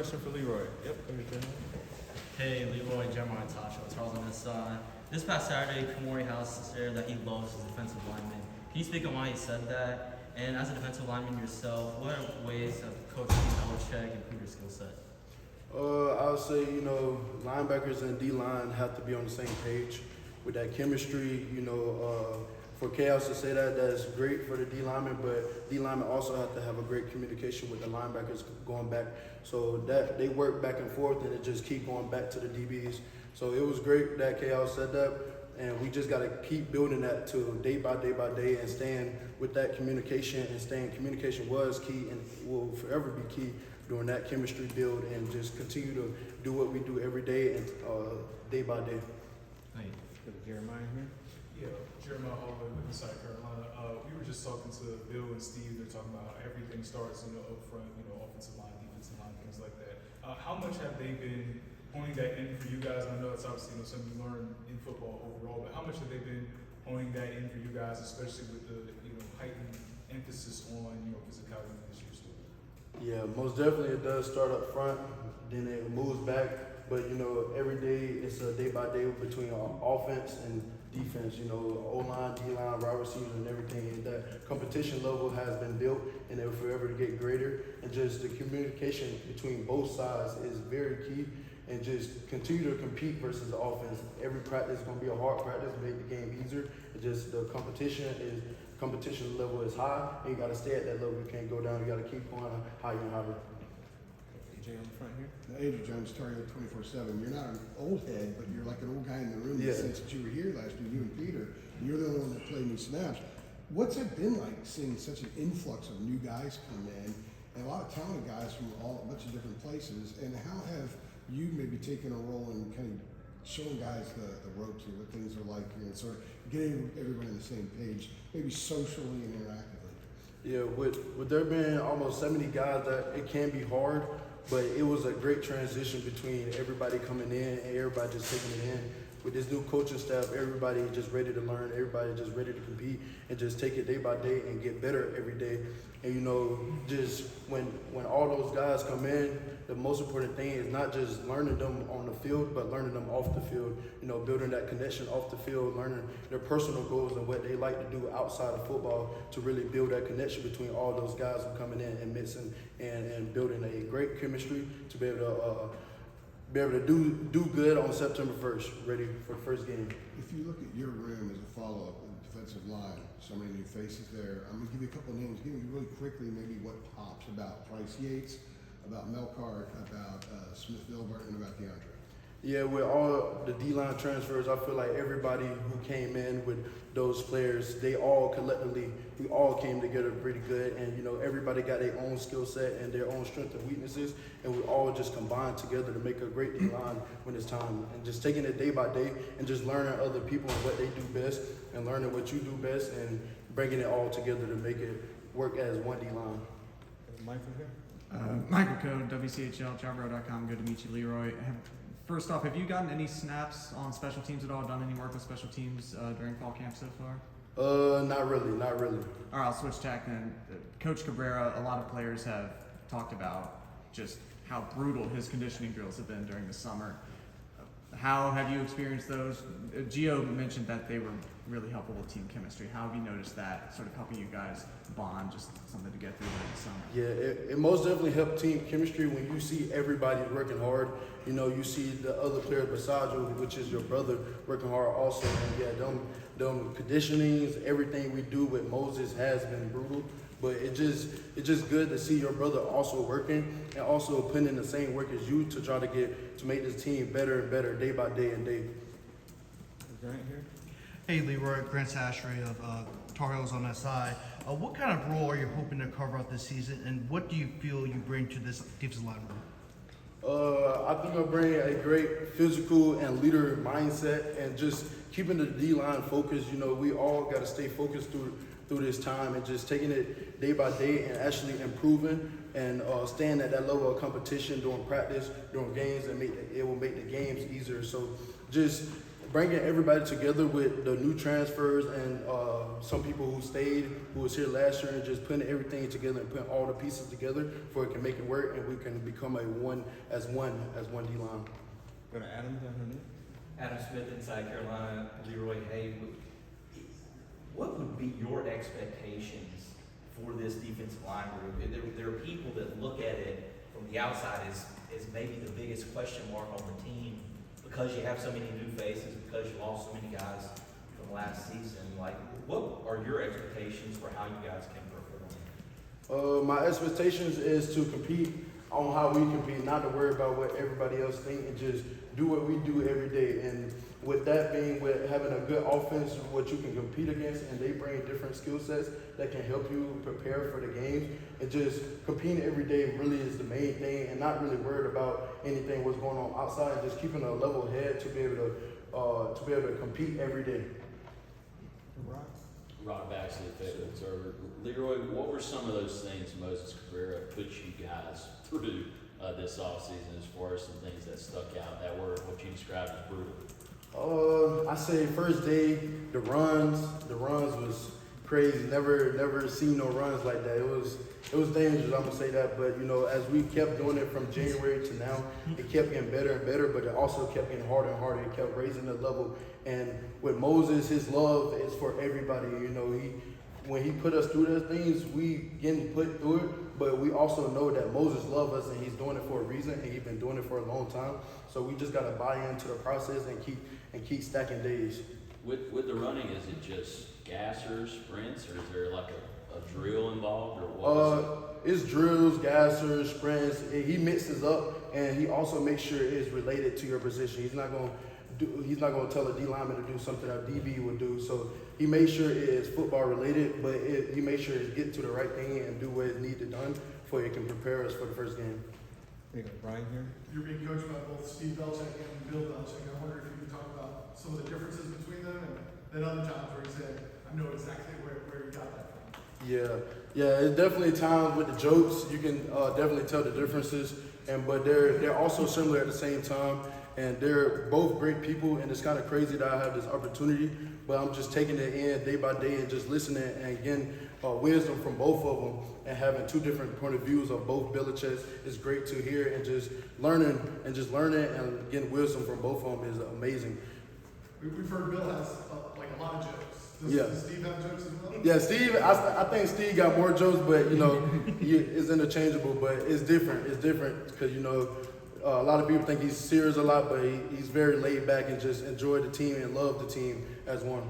Question for Leroy. Yep. Hey, Leroy, Jeremiah Tasha, Charles on this side. This past Saturday, Kamori House shared that he loves his defensive lineman. Can you speak on why he said that? And as a defensive lineman yourself, what are ways of Coach Belichick improve your skill set? I would say, linebackers and D-line have to be on the same page with that chemistry. For Chaos to say that, that's great for the D-lineman, but D-linemen also have to have a great communication with the linebackers going back. So that they work back and forth and it just keep going back to the DBs. So it was great that Chaos said that, and we just got to keep building that to day by day and staying with that communication, and communication was key and will forever be key during that chemistry build, and just continue to do what we do every day and day by day. Hey, Jeremiah here. Yeah, Jeremiah Hallway with South Carolina. We were just talking to Bill and Steve. They're talking about how everything starts, up front, offensive line, defensive line, things like that. How much have they been honing that in for you guys? I know it's obviously something you learn in football overall, but how much have they been honing that in for you guys, especially with the heightened emphasis on physicality this year still? Yeah, most definitely it does start up front, then it moves back. But every day it's a day by day between offense and defense. O-line, D-line, wide receivers, and everything. And that competition level has been built, and it will forever get greater. And just the communication between both sides is very key. And just continue to compete versus the offense. Every practice is going to be a hard practice, make the game easier. It's just the competition level is high, and you got to stay at that level. You can't go down. You got to keep going higher and higher. AJ on the front here. Andrew Jones, Tar Heel 24/7. You're not an old head, but you're like an old guy in the room. Yeah. Since you were here last year, you and Peter, and you're the only one that played any snaps. What's it been like seeing such an influx of new guys come in, and a lot of talented guys from a bunch of different places? And how have you maybe taken a role in kind of showing guys the ropes and what things are like, and sort of getting everybody on the same page, maybe socially and interactively? Yeah, with there being almost 70 guys, that it can be hard, but it was a great transition between everybody coming in and everybody just taking it in. With this new coaching staff, everybody just ready to learn, everybody just ready to compete and just take it day by day and get better every day. And just when all those guys come in, the most important thing is not just learning them on the field, but learning them off the field. Building that connection off the field, learning their personal goals and what they like to do outside of football to really build that connection between all those guys who are coming in and mixing and building a great chemistry to be able to do good on September 1st, ready for the first game. If you look at your room as a follow-up with the defensive line, so many new faces there. I'm going to give you a couple of names. Give me really quickly maybe what pops about Bryce Yates, about Melcart, about Smith Vilbert, and about DeAndre. Yeah, with all the D-line transfers, I feel like everybody who came in with those players, they all collectively, we all came together pretty good. And, everybody got their own skill set and their own strengths and weaknesses. And we all just combined together to make a great D-line when it's time. And just taking it day by day and just learning other people and what they do best and learning what you do best and bringing it all together to make it work as one D-line. Michael here. Michael Code, WCHL, Jobro.com. Good to meet you, Leroy. First off, have you gotten any snaps on special teams at all? Done any work with special teams during fall camp so far? Not really. All right, I'll switch tack then. Coach Cabrera, a lot of players have talked about just how brutal his conditioning drills have been during the summer. How have you experienced those? Gio mentioned that they were really helpful with team chemistry. How have you noticed that sort of helping you guys bond, just something to get through during the summer? Yeah, it most definitely helped team chemistry when you see everybody working hard. You see the other players besides you, which is your brother, working hard also. And yeah, them conditionings, everything we do with Moses has been brutal. But it's just good to see your brother also working and also putting in the same work as you to try to make this team better and better day by day and day. Grant here. Hey Leroy, Grant Sashray of Tar Heels on that side. What kind of role are you hoping to cover out this season, and what do you feel you bring to this defensive line room? I think I'll bring a great physical and leader mindset and just keeping the D-line focused. We all got to stay focused through this time and just taking it day by day and actually improving and staying at that level of competition during practice, during games, and it will make the games easier. So just bringing everybody together with the new transfers and some people who stayed, who was here last year, and just putting everything together and putting all the pieces together for it can make it work and we can become a one D-line. Go to Adam down here. Adam Smith inside Carolina, Leroy Haywood. What would be your expectations for this defensive line group? There are people that look at it from the outside as maybe the biggest question mark on the team because you have so many new faces, because you lost so many guys from last season. Like, what are your expectations for how you guys can perform? My expectations is to compete on how we compete, not to worry about what everybody else thinks, and just do what we do every day. And with that being, with having a good offense, what you can compete against, and they bring different skill sets that can help you prepare for the games. And just competing every day really is the main thing, and not really worried about anything what's going on outside. Just keeping a level head to be able to compete every day. Ron Baxley, Federal Observer. Leroy, what were some of those things Moses Cabrera put you guys through this offseason as far as some things that stuck out that were what you described as brutal? I say first day, the runs was crazy. Never seen no runs like that. It was dangerous, I'm gonna say that. But you know, as we kept doing it from January to now, it kept getting better and better, but it also kept getting harder and harder. It kept raising the level. And with Moses, his love is for everybody. You know, when he put us through those things, we getting put through it, but we also know that Moses loves us and he's doing it for a reason, and he's been doing it for a long time. So we just gotta buy into the process and keep stacking days. With the running, is it just gassers, sprints, or is there like a drill involved, or what? It's drills, gassers, sprints. He mixes up, and he also makes sure it's related to your position. He's not gonna tell a D lineman to do something that DB would do. So he makes sure it is football related, but he makes sure it's get to the right thing and do what it needs to done for it can prepare us for the first game. We got Brian here. You're being coached by both Steve Belichick and Bill Belichick. I wonder if you could talk about some of the differences between them and then other times where you said, I know exactly where you got that from. Yeah, it's definitely times with the jokes. You can definitely tell the differences, but they're also similar at the same time. And they're both great people, and it's kind of crazy that I have this opportunity, but I'm just taking it in day by day and just listening and getting wisdom from both of them, and having two different point of views of both Belichick's is great to hear, and just learning and getting wisdom from both of them is amazing. We've heard Bill has like a lot of jokes. Does Steve have jokes as well? Yeah, Steve, I think Steve got more jokes, but you know, it's interchangeable, but it's different. It's different because, you know, a lot of people think he's serious a lot, but he's very laid back and just enjoy the team and love the team as one.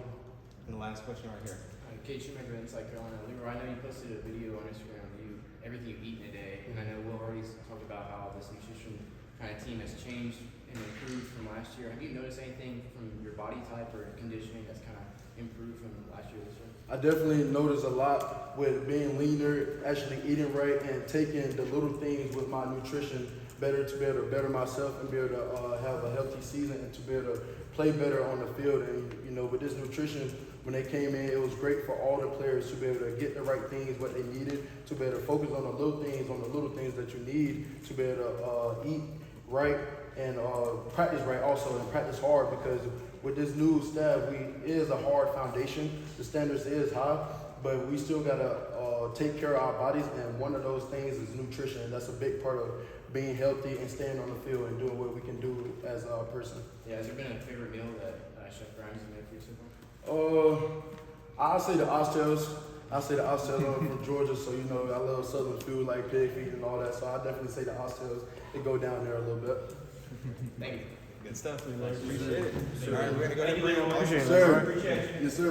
And the last question right here. Kate Schumacher inside Carolina. Leroy, I know you posted a video on Instagram of everything you've eaten today, and I know Will already talked about how this nutrition kind of team has changed and improved from last year. Have you noticed anything from your body type or conditioning that's kind of improved from last year to this year? I definitely noticed a lot with being leaner, actually eating right, and taking the little things with my nutrition better to be able to better myself and be able to have a healthy season and to be able to play better on the field. And you know, with this nutrition, when they came in, it was great for all the players to be able to get the right things, what they needed, to be able to focus on the little things that you need to be able to eat right and practice right also, and practice hard, because with this new staff, it is a hard foundation. The standards is high, but we still gotta take care of our bodies, and one of those things is nutrition. And that's a big part of being healthy and staying on the field and doing what we can do as a person. Yeah, has there been a favorite meal that Chef Grimes has made for you so far? I'll say the oxtails. I'm from Georgia, so you know I love Southern food like pig feet and all that. So I definitely say the oxtails. They go down there a little bit. Thank you. Good stuff, Leroy. Appreciate it. All right, we're gonna go to Appreciate it. Sir. Appreciate it. Yes, sir.